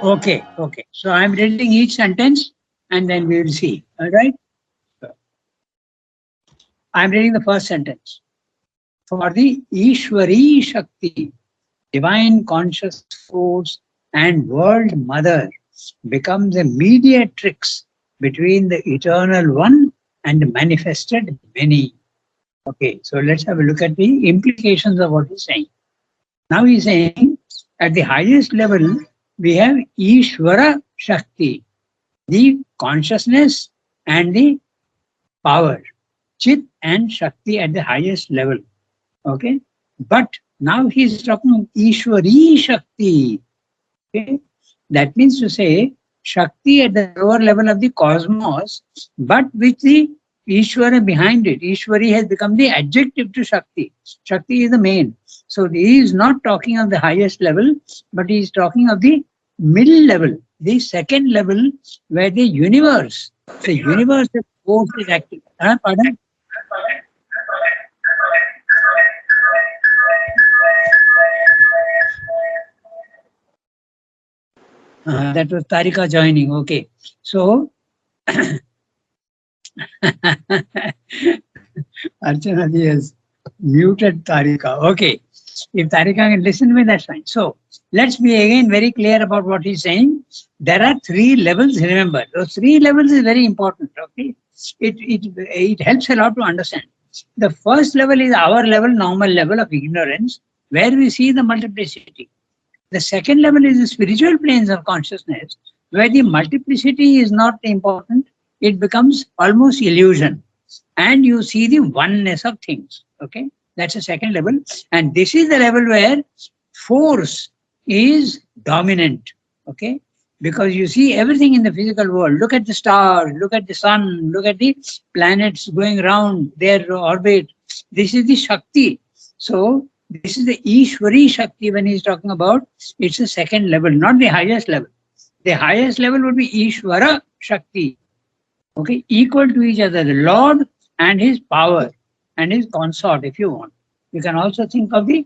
Okay, okay. So I'm reading each sentence and then we will see. All right. So I'm reading the first sentence. For the Ishwari Shakti, divine conscious force and world mother becomes a mediatrix between the eternal one and the manifested many. Okay, so let's have a look at the implications of what he's saying. Now he's saying at the highest level, we have Ishvara Shakti, the consciousness and the power, Chit and Shakti at the highest level. Okay, but now he's talking of Ishwari Shakti. Okay, that means to say Shakti at the lower level of the cosmos, but with the Ishwara behind it. Ishwari has become the adjective to Shakti. Shakti is the main. So he is not talking of the highest level, but he is talking of the middle level, the second level, where the universe, the universe force is active. Pardon? That was Tarika joining. Okay. So, Archana ji has muted Tarika. Okay. If Tarika can listen to me, that's fine. So, let's be again very clear about what he's saying. There are three levels, remember. Those three levels is very important. Okay. It helps a lot to understand. The first level is our level, normal level of ignorance, where we see the multiplicity. The second level is the spiritual planes of consciousness, where the multiplicity is not important, it becomes almost illusion. And you see the oneness of things. Okay, that's the second level. And this is the level where force is dominant. Okay, because you see everything in the physical world. Look at the stars, look at the sun, look at the planets going around their orbit. This is the Shakti. So, this is the Ishwari Shakti when he's talking about, it's the second level, not the highest level. The highest level would be Ishvara Shakti. Okay, equal to each other, the Lord and his power and his consort, if you want. You can also think of the,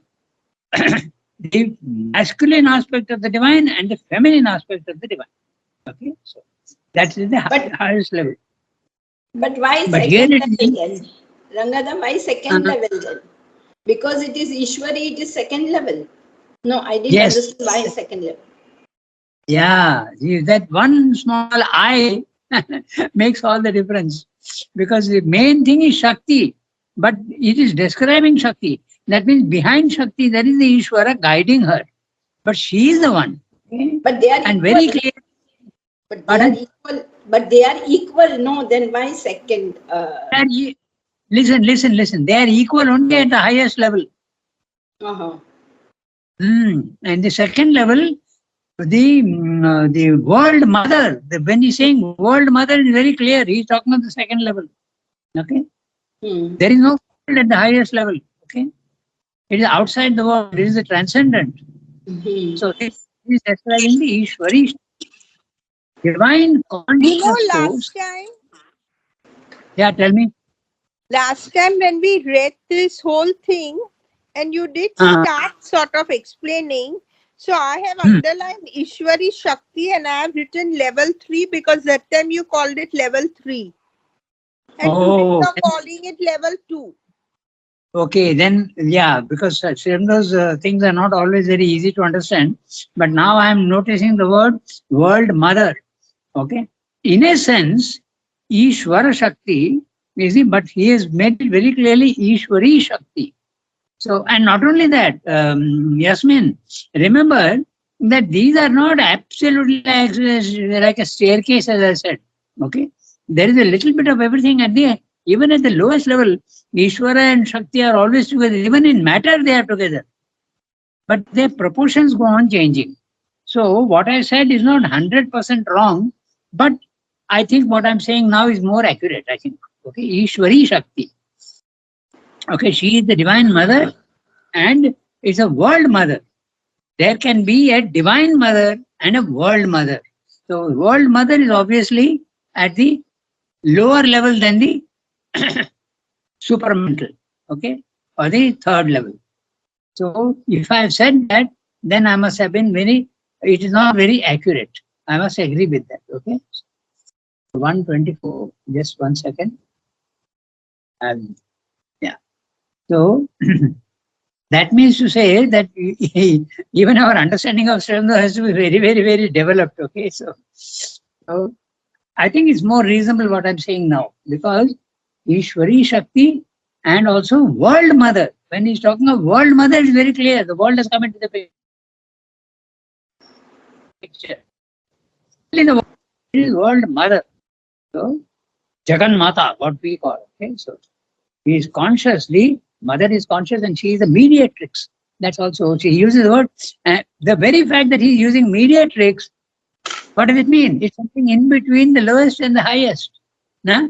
the masculine aspect of the divine and the feminine aspect of the divine. Okay, so that is the highest level. But why But second here level then? Rangada, why second level then? Because it is Ishwari, it is second level. No, I didn't understand why second level. Yeah, that one small I makes all the difference. Because the main thing is Shakti, but it is describing Shakti. That means behind Shakti, there is the Ishvara guiding her. But she is the one. Okay? But they are and equal. very clear. But they are equal. But they are equal. No, then why second? Listen. They are equal only at the highest level. And the second level, the world mother, when he's saying world mother, is very clear. He's talking of the second level. Okay. There is no world at the highest level. Okay. It is outside the world. It is the transcendent. So this is describing the Ishwari, divine consciousness. Last time. Yeah, tell me. Last time when we read this whole thing, and you did start sort of explaining. So I have underlined Ishwari Shakti and I have written level 3 because that time you called it level 3. And today you are calling it level 2. Okay, then, yeah, because those things are not always very easy to understand. But now I am noticing the word world mother. Okay. In a sense, Ishwara Shakti is but he has made it very clearly Ishwari Shakti. So, and not only that, Yasmin, remember that these are not absolutely like a staircase, as I said. Okay, there is a little bit of everything at the, even at the lowest level. Ishvara and Shakti are always together. Even in matter, they are together. But their proportions go on changing. So, what I said is not 100% wrong, but I think what I'm saying now is more accurate, I think. Okay, Ishwari Shakti. Okay, she is the divine mother and it's a world mother. There can be a divine mother and a world mother. So, world mother is obviously at the lower level than the supramental, okay, or the third level. So, if I have said that, then I must have been very it is not very accurate. I must agree with that. Okay. 124. Just 1 second. Yeah. So that means to say that even our understanding of Srivandam has to be very, very, very developed. Okay. So I think it's more reasonable what I'm saying now, because Ishwari Shakti and also World Mother. When he's talking of World Mother, it's very clear. The world has come into the picture. In the world, it is World Mother. So Jagan Mata, what we call. Okay. So he is consciously, Mother is conscious and she is the mediatrix. That's also, she uses the word. The very fact that he's using mediatrix, what does it mean? It's something in between the lowest and the highest. Nah?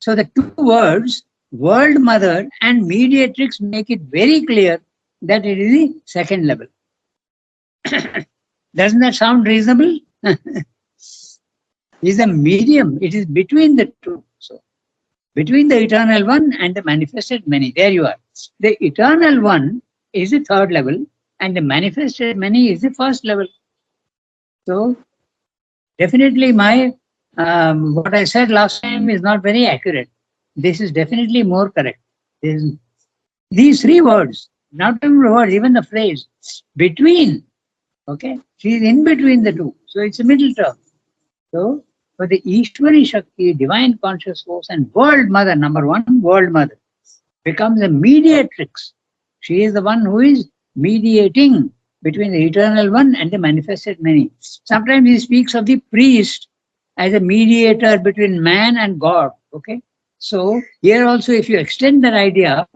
So the two words, World Mother and mediatrix, make it very clear that it is the second level. Doesn't that sound reasonable? Is a medium. It is between the two. So between the eternal one and the manifested many. There you are. The eternal one is the third level and the manifested many is the first level. So definitely my what I said last time is not very accurate. This is definitely more correct. These three words, not even the words, even the phrase, between, okay, she is in between the two. So it's a middle term. So for the Ishwari Shakti, divine conscious force and World Mother, number one, World Mother, becomes a mediatrix. She is the one who is mediating between the eternal one and the manifested many. Sometimes he speaks of the priest as a mediator between man and God. Okay. So here also, if you extend that idea,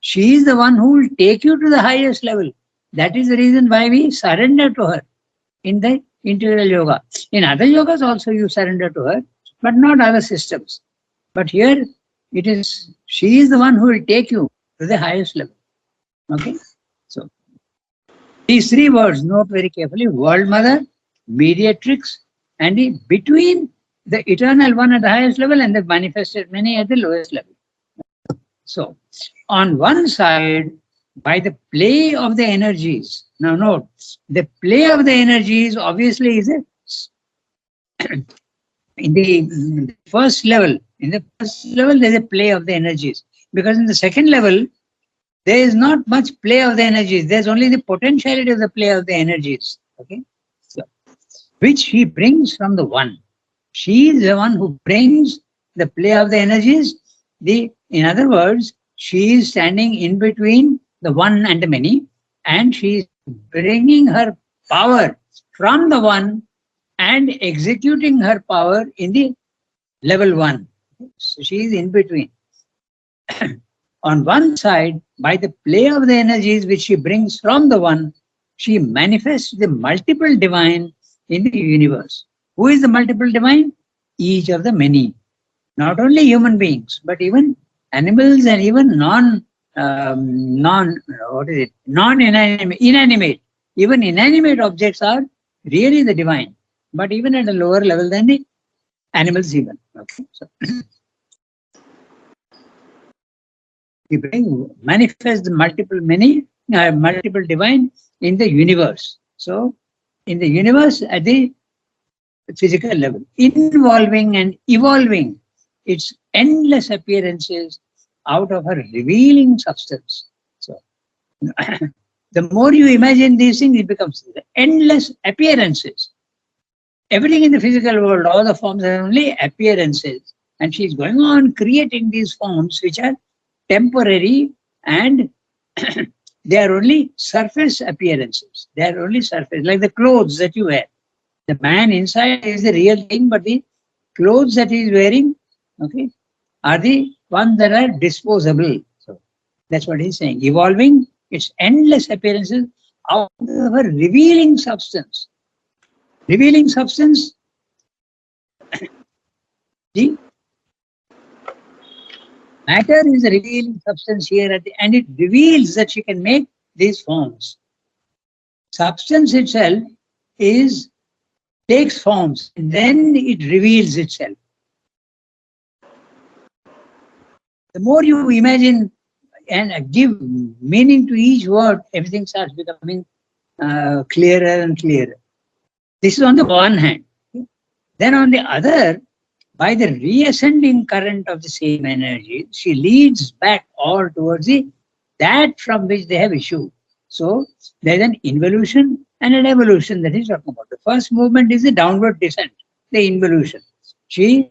she is the one who will take you to the highest level. That is the reason why we surrender to her in the integral yoga. In other yogas also you surrender to her, but not other systems. But here it is, she is the one who will take you to the highest level. Okay. So these three words, note very carefully: World Mother, mediatrix, and between the eternal one at the highest level and the manifested many at the lowest level. So on one side, by the play of the energies. Now note, the play of the energies obviously is in the first level. In the first level, there is a play of the energies. Because in the second level, there is not much play of the energies. There's only the potentiality of the play of the energies. Okay, so which he brings from the one. She is the one who brings the play of the energies. In other words, she is standing in between the one and the many, and she is bringing her power from the one and executing her power in the level one. So she is in between. On one side, by the play of the energies which she brings from the one, she manifests the multiple divine in the universe. Who is the multiple divine? Each of the many. Not only human beings, but even animals and even inanimate. Even inanimate objects are really the divine, but even at a lower level than the animals even. Okay. So manifest the multiple divine in the universe. So in the universe at the physical level, involving and evolving its endless appearances out of her revealing substance. So the more you imagine these things, it becomes endless appearances. Everything in the physical world, all the forms are only appearances. And she's going on creating these forms which are temporary and they are only surface appearances. They are only surface, like the clothes that you wear. The man inside is the real thing, but the clothes that he is wearing, okay, are the ones that are disposable. So that's what he's saying. Evolving its endless appearances out of a revealing substance. Revealing substance, the matter is a revealing substance here at and it reveals that she can make these forms. Substance itself takes forms and then it reveals itself. The more you imagine and give meaning to each word, everything starts becoming clearer and clearer. This is on the one hand. Then on the other, by the reascending current of the same energy, she leads back all towards that from which they have issued. So there's an involution and an evolution that he's talking about. The first movement is the downward descent, the involution. She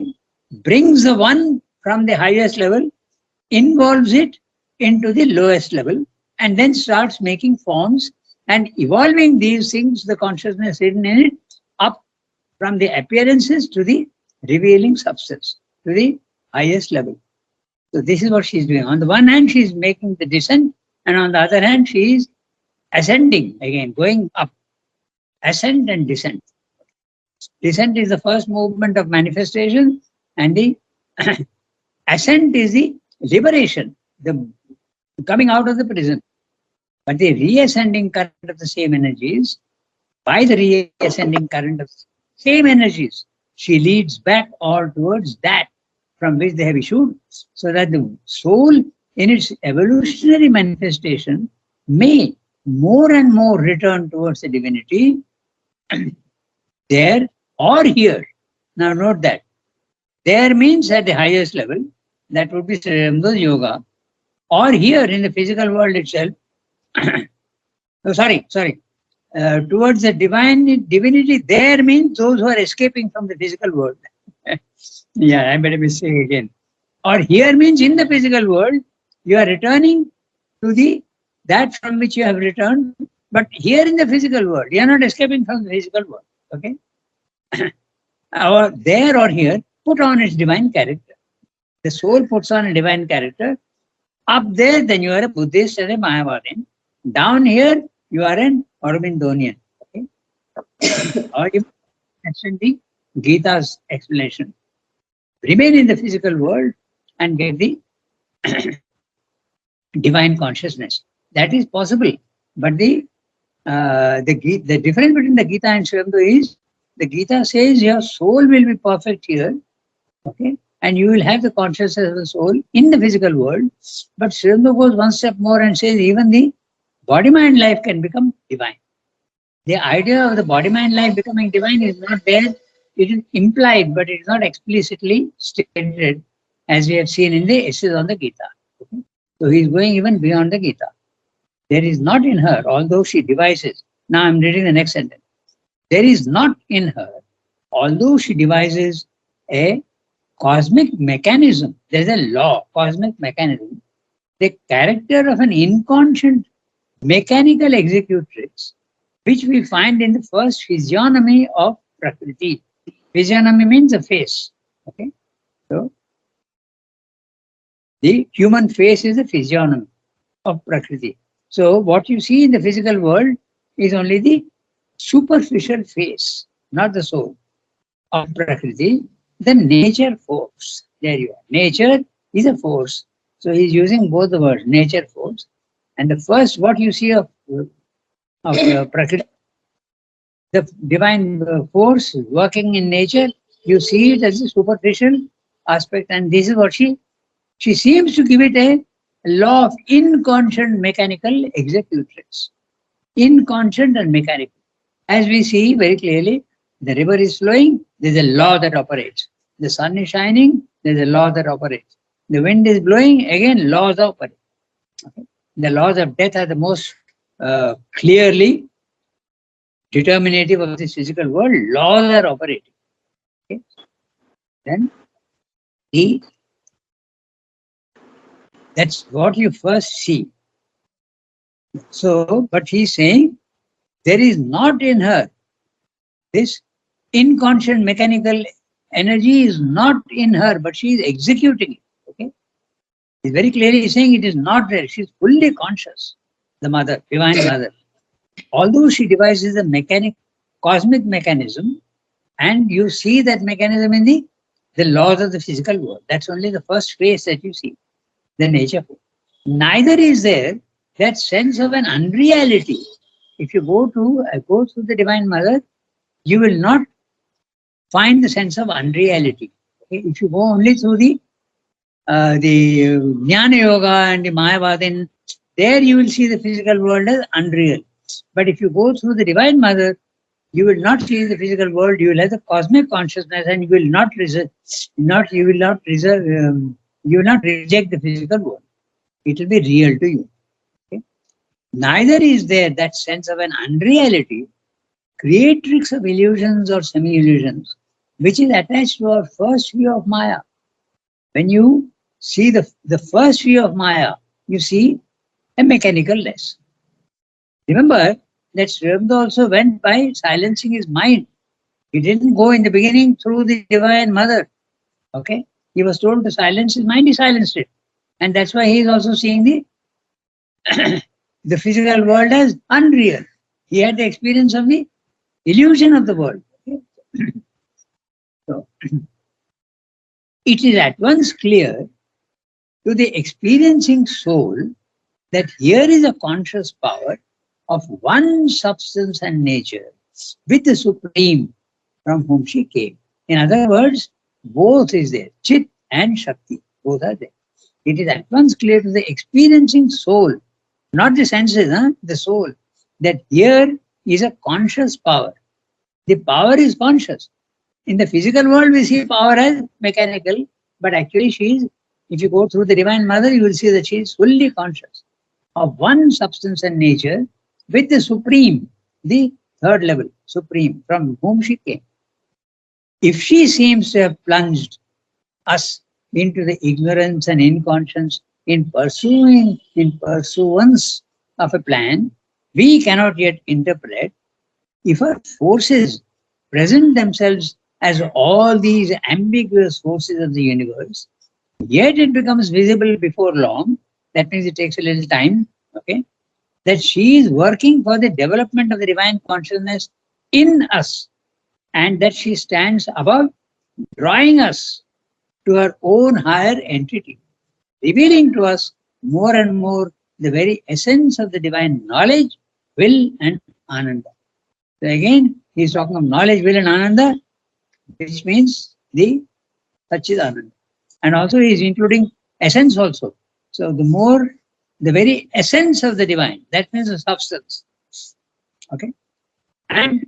brings the one from the highest level, involves it into the lowest level, and then starts making forms and evolving these things, the consciousness hidden in it, up from the appearances to the revealing substance, to the highest level. So this is what she's doing. On the one hand, she's making the descent, and on the other hand, she is ascending again, going up. Ascent and descent. Descent is the first movement of manifestation, and the ascent is the liberation, the coming out of the prison. But the reascending current of the same energies, by the reascending current of same energies, she leads back all towards that from which they have issued, so that the soul in its evolutionary manifestation may more and more return towards the divinity there or here. Now note that. There means at the highest level, that would be Srimam's yoga, or here in the physical world itself. Towards the divinity, there means those who are escaping from the physical world. Yeah, I made a mistake again. Or here means in the physical world, you are returning to that from which you have returned, but here in the physical world, you are not escaping from the physical world. Okay? Or there or here, put on its divine character. The soul puts on a divine character. Up there, then you are a Buddhist and a Mayavadin. Down here, you are an Aurobindonian. Okay? Or you mention the Gita's explanation. Remain in the physical world and get the divine consciousness. That is possible. But the difference between the Gita and Srimamdu is, the Gita says your soul will be perfect here, okay, and you will have the consciousness of the soul in the physical world. But Srimamdu goes one step more and says even the body-mind life can become divine. The idea of the body-mind life becoming divine is not there. It is implied, but it is not explicitly stated, as we have seen in the essays on the Gita. Okay? So he is going even beyond the Gita. There is not in her, although she devises. Now I am reading the next sentence. There is not in her, although she devises a cosmic mechanism. There is a law, cosmic mechanism. The character of an inconscient mechanical executrix, which we find in the first physiognomy of Prakriti. Physiognomy means a face. Okay, so the human face is the physiognomy of Prakriti. So what you see in the physical world is only the superficial face, not the soul of Prakriti, the nature force. There you are. Nature is a force. So he's using both the words, nature force. And the first, what you see of Prakriti, the divine force working in nature, you see it as a superficial aspect, and this is what she seems to give it a law of inconscient mechanical executrix. Inconscient and mechanical. As we see very clearly, the river is flowing, there is a law that operates. The sun is shining, there is a law that operates. The wind is blowing, again laws operate. Okay? The laws of death are the most clearly determinative of this physical world. Laws are operating. Okay? Then that's what you first see. So, but he's saying there is not in her this inconscient mechanical energy is not in her, but she is executing it. Okay, he's very clearly saying it is not there. She is fully conscious. The mother, divine mother, although she devises a cosmic mechanism, and you see that mechanism in the laws of the physical world. That's only the first phase that you see, the nature. Neither is there that sense of an unreality. If you go through the Divine Mother, you will not find the sense of unreality. Okay? If you go only through the Jnana Yoga and the Mayavadin, there you will see the physical world as unreal. But if you go through the Divine Mother, You will not see the physical world. You will have the cosmic consciousness, and you will not you will not reject the physical world. It will be real to you. Okay? Neither is there that sense of an unreality, creatrix of illusions or semi-illusions, which is attached to our first view of Maya. When you see the first view of Maya, you see a mechanicalness. Remember that Sri Aurobindo also went by silencing his mind. He didn't go in the beginning through the Divine Mother. Okay? He was told to silence his mind, he silenced it. And that's why he is also seeing the the physical world as unreal. He had the experience of the illusion of the world. Okay? So, it is at once clear to the experiencing soul that here is a conscious power of one substance and nature with the Supreme from whom she came. In other words, both is there, Chit and Shakti, both are there. It is at once clear to the experiencing soul, not the senses, the soul, that here is a conscious power. The power is conscious. In the physical world, we see power as mechanical, but actually if you go through the Divine Mother, you will see that she is fully conscious of one substance and nature with the Supreme, the third level, Supreme, from whom she came. If she seems to have plunged us into the ignorance and inconscience in pursuance of a plan we cannot yet interpret, if her forces present themselves as all these ambiguous forces of the universe, yet it becomes visible before long. That means it takes a little time, okay? That she is working for the development of the divine consciousness in us, and that she stands above, drawing us to her own higher entity, revealing to us more and more the very essence of the divine knowledge, will, and ananda. So again, he is talking of knowledge, will, and ananda, which means the Satchidananda. And also he is including essence also. So the very essence of the divine, that means the substance. Okay? And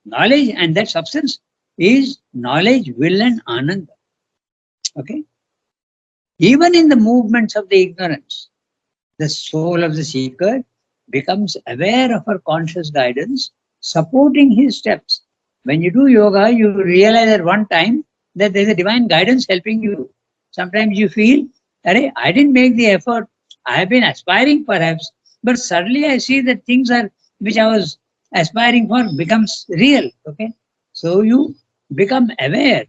knowledge and that substance is knowledge, will, and ananda. Okay? Even in the movements of the ignorance, the soul of the seeker becomes aware of her conscious guidance, supporting his steps. When you do yoga, you realize at one time that there is a divine guidance helping you. Sometimes you feel, I didn't make the effort. I have been aspiring perhaps, but suddenly I see that things which I was aspiring for becomes real. Okay, so you become aware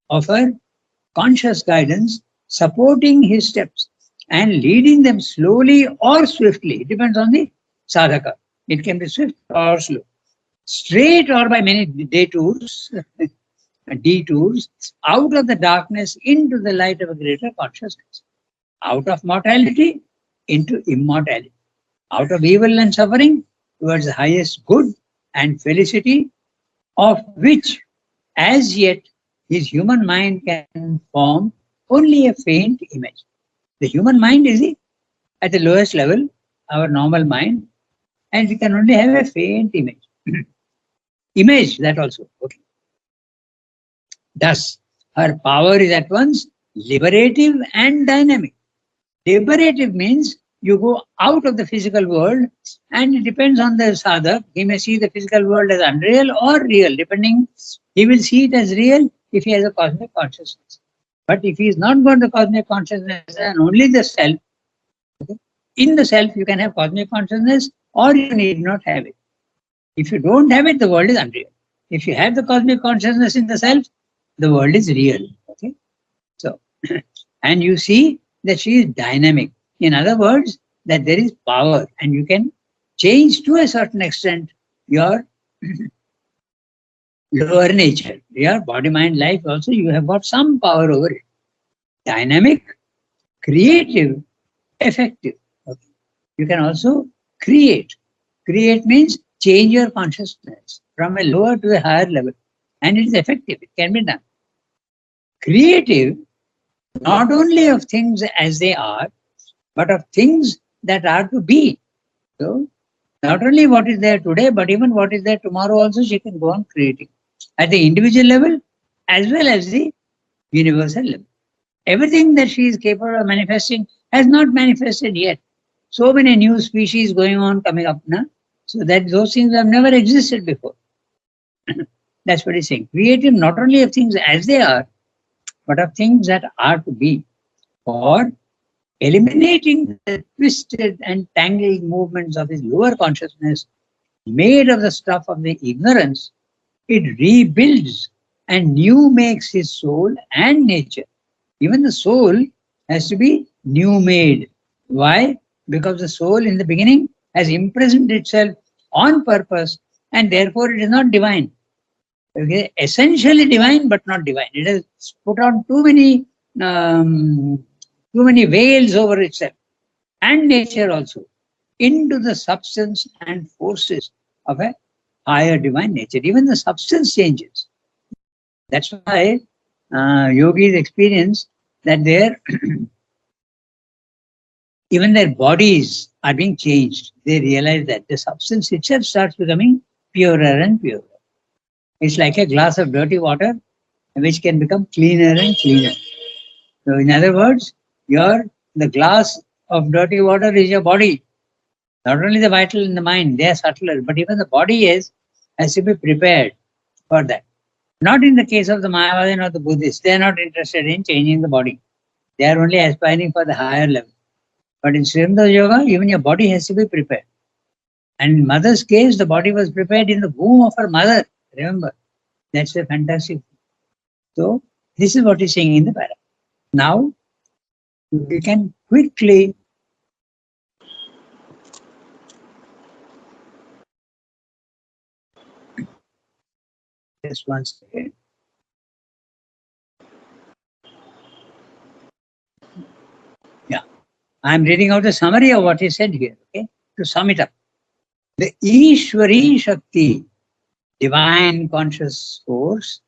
of her conscious guidance, supporting his steps and leading them slowly or swiftly. It depends on the sadhaka. It can be swift or slow, straight or by many detours, out of the darkness into the light of a greater consciousness, out of mortality into immortality, out of evil and suffering towards the highest good and felicity, of which as yet his human mind can form only a faint image. The human mind is at the lowest level, our normal mind, and we can only have a faint image. Image, that also. Okay. Thus, her power is at once liberative and dynamic. Liberative means you go out of the physical world, and it depends on the sadhak. He may see the physical world as unreal or real, depending. He will see it as real if he has a cosmic consciousness. But if he is not got the cosmic consciousness and only the self, okay, in the self you can have cosmic consciousness or you need not have it. If you don't have it, the world is unreal. If you have the cosmic consciousness in the self, the world is real. Okay, so and you see that she is dynamic. In other words, that there is power, and you can change to a certain extent your lower nature, your body, mind, life. Also, you have got some power over it. Dynamic, creative, effective. Okay. You can also create. Create means change your consciousness from a lower to a higher level, and it is effective. It can be done. Creative, not only of things as they are, but of things that are to be. So, Not only what is there today, but even what is there tomorrow also she can go on creating. At the individual level, as well as the universal level. Everything that she is capable of manifesting has not manifested yet. So many new species going on, coming up now. So that those things have never existed before. That's what he's saying. Creative not only of things as they are, but of things that are to be. For eliminating the twisted and tangled movements of his lower consciousness, made of the stuff of the ignorance, it rebuilds and new makes his soul and nature. Even the soul has to be new made. Why? Because the soul in the beginning has imprisoned itself on purpose and therefore it is not divine. Okay, essentially divine but not divine. It has put on too many veils over itself and nature also into the substance and forces of a higher divine nature. Even the substance changes. That's why yogis experience that even their bodies are being changed. They realize that the substance itself starts becoming purer and purer. It's like a glass of dirty water which can become cleaner and cleaner. So in other words, the glass of dirty water is your body. Not only the vital and the mind, they are subtler, but even the body has to be prepared for that. Not in the case of the Mayavadin or the Buddhists. They are not interested in changing the body. They are only aspiring for the higher level. But in Srimad Yoga, even your body has to be prepared. And in mother's case, the body was prepared in the womb of her mother. Remember, that's a fantastic thing. So, this is what he's saying in the para. Now, we can quickly just one second. Yeah, I'm reading out the summary of what he said here, okay? To sum it up. The Ishwari Shakti, divine conscious force,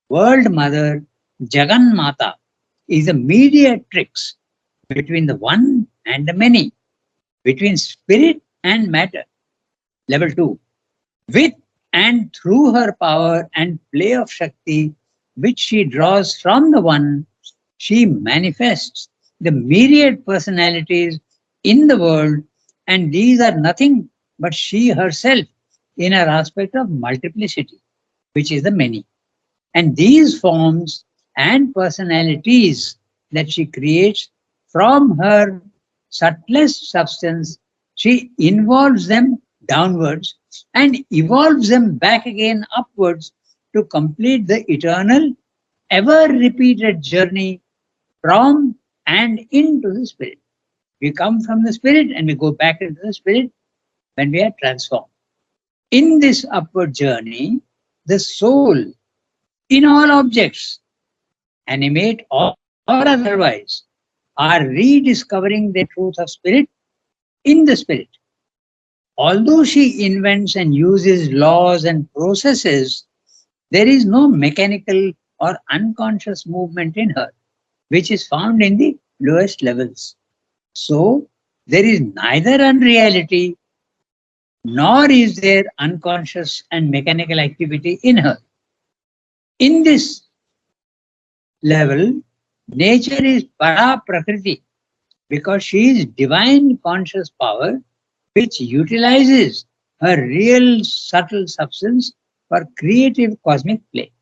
world mother, Jagan Mata, is a mediatrix between the one and the many, between spirit and matter. Level 2. With and through her power and play of Shakti, which she draws from the one, she manifests the myriad personalities in the world, and these are nothing but she herself in her aspect of multiplicity, which is the many. And these forms and personalities that she creates from her subtlest substance, she involves them downwards and evolves them back again upwards to complete the eternal, ever repeated journey from and into the spirit. We come from the spirit and we go back into the spirit when we are transformed. In this upward journey, the soul in all objects, animate or otherwise, are rediscovering the truth of spirit in the spirit. Although she invents and uses laws and processes, there is no mechanical or unconscious movement in her, which is found in the lowest levels. So, there is neither unreality nor is there unconscious and mechanical activity in her. In this level, nature is para prakriti because she is divine conscious power which utilizes her real subtle substance for creative cosmic play.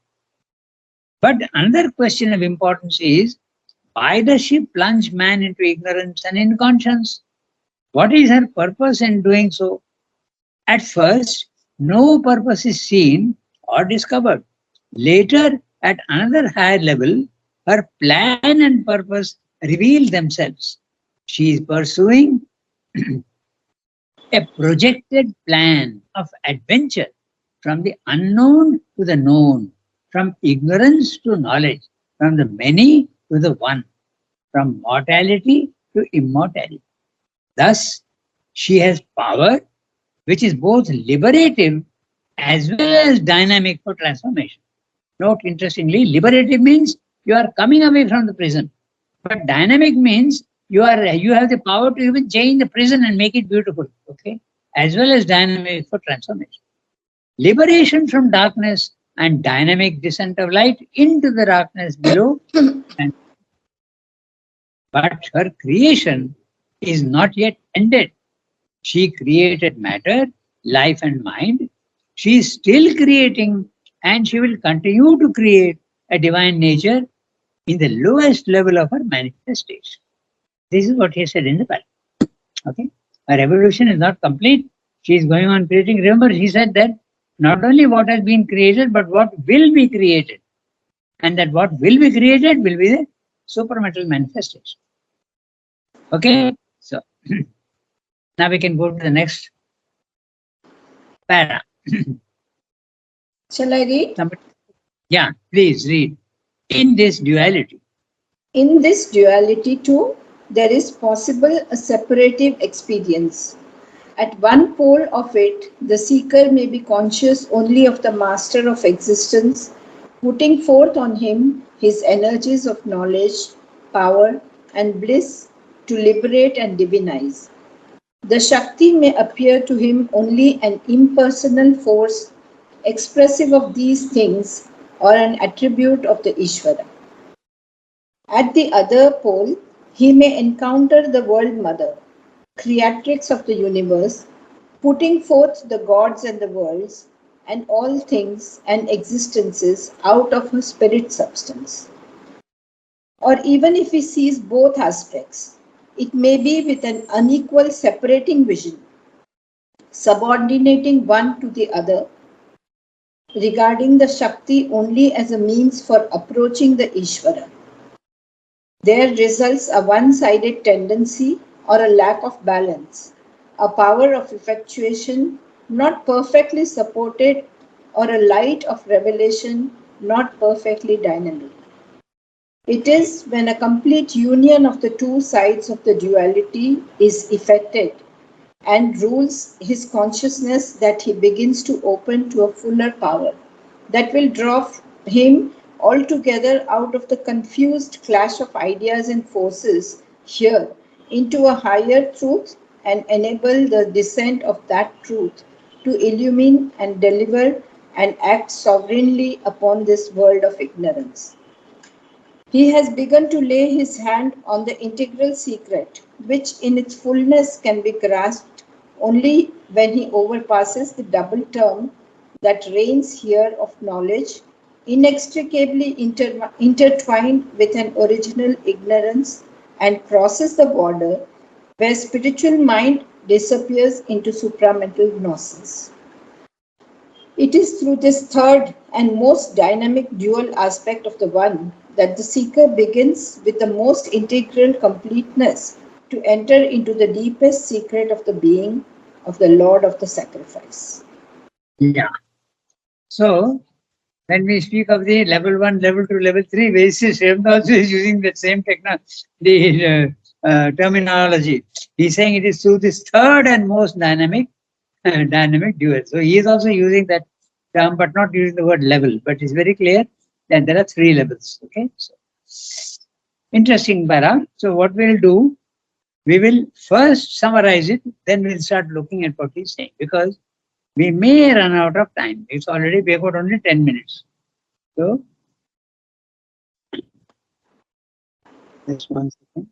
But another question of importance is, why does she plunge man into ignorance and inconscience? What is her purpose in doing so? At first, no purpose is seen or discovered. Later, at another higher level, her plan and purpose reveal themselves. She is pursuing a projected plan of adventure from the unknown to the known, from ignorance to knowledge, from the many to the one, from mortality to immortality. Thus, she has power which is both liberative as well as dynamic for transformation. Note, interestingly, liberative means you are coming away from the prison, but dynamic means you have the power to even change the prison and make it beautiful. Okay, as well as dynamic for transformation. Liberation from darkness and dynamic descent of light into the darkness below. But her creation is not yet ended. She created matter, life and mind. She is still creating, and she will continue to create a divine nature in the lowest level of her manifestation. This is what he said in the Bible. Okay? Her evolution is not complete. She is going on creating. Remember, he said that not only what has been created, but what will be created. And that what will be created will be the supramental manifestation. Okay? So, now we can go to the next para. Shall I read? Yeah, please read. In this duality. In this duality too, there is possible a separative experience. At one pole of it, the seeker may be conscious only of the master of existence, putting forth on him his energies of knowledge, power, and bliss to liberate and divinize. The Shakti may appear to him only an impersonal force expressive of these things or an attribute of the Ishvara. At the other pole, he may encounter the World Mother, creatrix of the universe, putting forth the gods and the worlds and all things and existences out of her spirit substance. Or even if he sees both aspects, it may be with an unequal separating vision, subordinating one to the other, regarding the Shakti only as a means for approaching the Ishvara. There results a one-sided tendency or a lack of balance, a power of effectuation not perfectly supported, or a light of revelation not perfectly dynamic. It is when a complete union of the two sides of the duality is effected and rules his consciousness that he begins to open to a fuller power that will draw him altogether out of the confused clash of ideas and forces here into a higher truth and enable the descent of that truth to illumine and deliver and act sovereignly upon this world of ignorance. He has begun to lay his hand on the integral secret, which in its fullness can be grasped only when he overpasses the double term that reigns here of knowledge, inextricably intertwined with an original ignorance, and crosses the border where spiritual mind disappears into supramental gnosis. It is through this third and most dynamic dual aspect of the One that the seeker begins with the most integral completeness to enter into the deepest secret of the being of the Lord of the sacrifice. Yeah. So, when we speak of the level 1, level 2, level 3 basis, Srivastava also is using the same terminology. He's saying it is through this third and most dynamic dual. So he is also using that term, but not using the word level. But it's very clear that there are 3 levels. Okay. So, interesting para. So what we'll do, we will first summarize it, then we'll start looking at what he's saying, because we may run out of time. It's already, we have got only 10 minutes. So, just 1 second.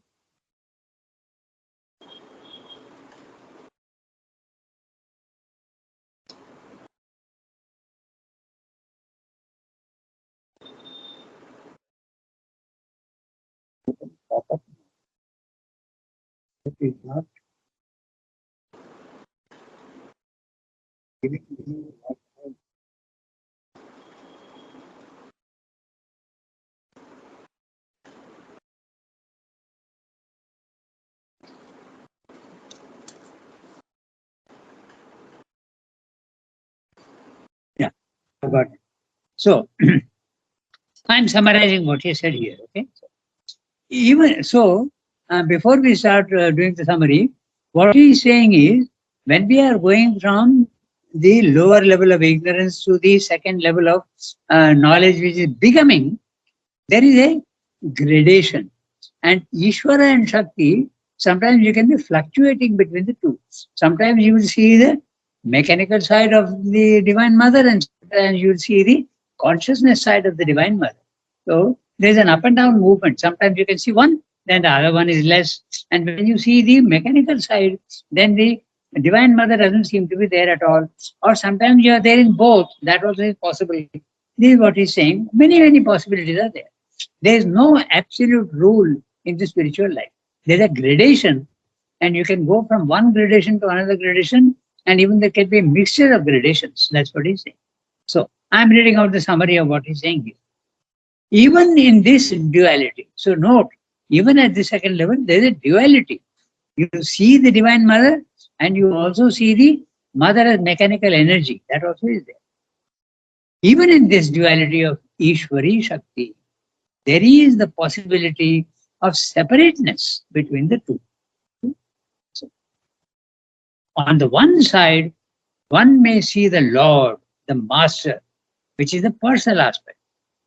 It is not giving me. Yeah, I got it. So, I'm summarizing what he said here. Okay. Even so, before we start doing the summary, what he is saying is, when we are going from the lower level of ignorance to the second level of knowledge, which is becoming, there is a gradation. And Ishvara and Shakti Sometimes you can be fluctuating between the two. Sometimes you will see the mechanical side of the Divine Mother, and sometimes you will see the consciousness side of the Divine Mother. So there's an up and down movement. Sometimes you can see one, then the other one is less. And when you see the mechanical side, then the Divine Mother doesn't seem to be there at all. Or sometimes you are there in both. That also is possible. This is what he's saying. Many, many possibilities are there. There is no absolute rule in the spiritual life. There's a gradation, and you can go from one gradation to another gradation, and even there can be a mixture of gradations. That's what he's saying. So I'm reading out the summary of what he's saying here. Even in this duality, so note, even at the second level, there is a duality. You see the Divine Mother, and you also see the Mother as mechanical energy. That also is there. Even in this duality of Ishwari Shakti, there is the possibility of separateness between the two. So, on the one side, one may see the Lord, the Master, which is the personal aspect,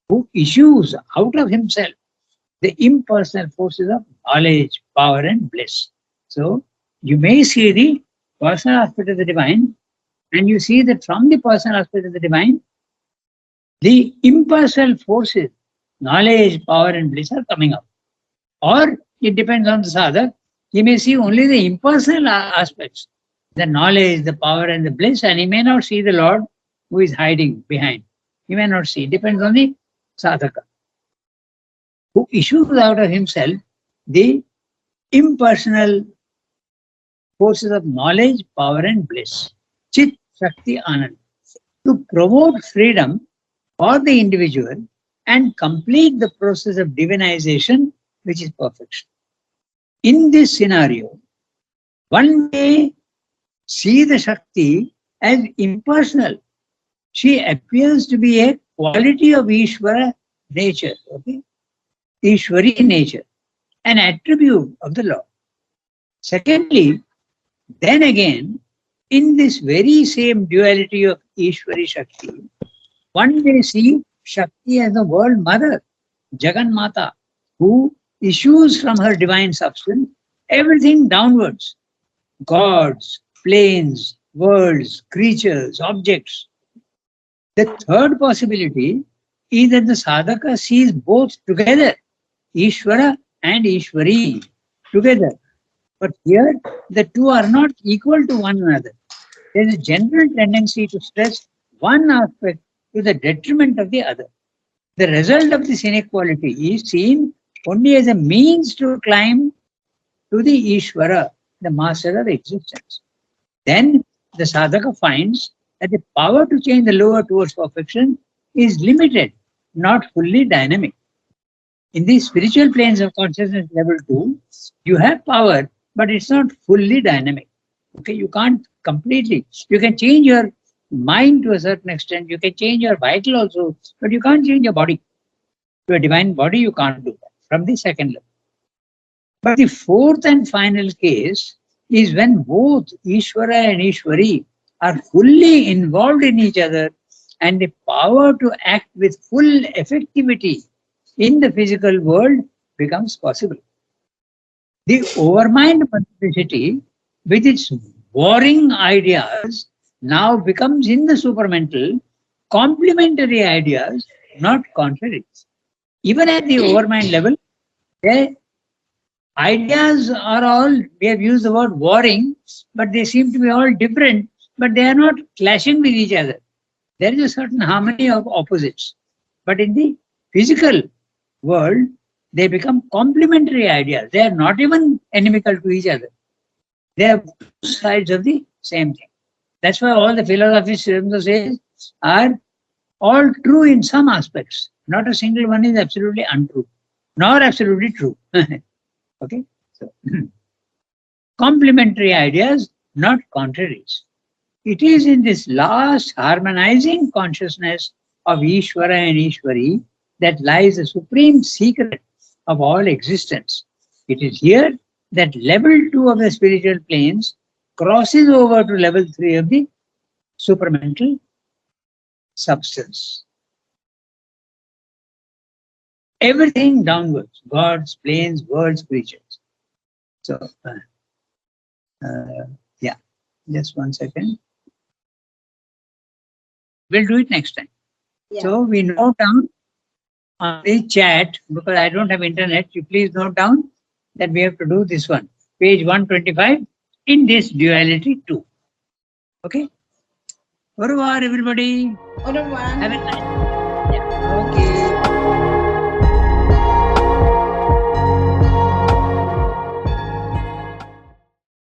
who issues out of himself the impersonal forces of knowledge, power, and bliss. So, you may see the personal aspect of the divine, and you see that from the personal aspect of the divine, the impersonal forces, knowledge, power, and bliss are coming up. Or it depends on the sadhak. He may see only the impersonal aspects, the knowledge, the power, and the bliss, and he may not see the Lord who is hiding behind. He may not see. It depends on the sadhaka, who issues out of himself the impersonal forces of knowledge, power, and bliss. Chit, Shakti, Anand. To promote freedom for the individual and complete the process of divinization, which is perfection. In this scenario, one may see the Shakti as impersonal. She appears to be a quality of Ishvara nature, okay? Ishwari nature, an attribute of the Lord. Secondly, then again, in this very same duality of Ishwari Shakti, one may see Shakti as the world mother, Jagan Mata, who issues from her divine substance everything downwards. Gods, planes, worlds, creatures, objects. The third possibility is that the sadhaka sees both together, Ishvara and Ishwari together. But here, the two are not equal to one another. There is a general tendency to stress one aspect to the detriment of the other. The result of this inequality is seen only as a means to climb to the Ishvara, the master of existence. Then the sadhaka finds that the power to change the lower towards perfection is limited, not fully dynamic. In the spiritual planes of consciousness level 2, you have power, but it's not fully dynamic. Okay, you can't completely. You can change your mind to a certain extent, you can change your vital also, but you can't change your body. To a divine body, you can't do that from the second level. But the fourth and final case is when both Ishvara and Ishwari are fully involved in each other, and the power to act with full effectivity in the physical world becomes possible. The overmind multiplicity, with its warring ideas, now becomes in the supermental complementary ideas, not contraries. Even at the overmind level, the ideas are all, we have used the word warring, but they seem to be all different, but they are not clashing with each other. There is a certain harmony of opposites. But in the physical world, they become complementary ideas. They are not even inimical to each other. They are two sides of the same thing. That's why all the philosophies says are all true in some aspects. Not a single one is absolutely untrue, nor absolutely true. Okay? So, complementary ideas, not contraries. It is in this last harmonizing consciousness of Ishvara and Ishwari that lies the supreme secret of all existence. It is here that level 2 of the spiritual planes crosses over to level 3 of the supramental substance. Everything downwards, gods, planes, worlds, creatures. So, yeah, just 1 second. We'll do it next time. Yeah. So we note down on the chat, because I don't have internet, you please note down that we have to do this one, page 125, in this duality 2. Okay? Au revoir, everybody. Au revoir. Have a nice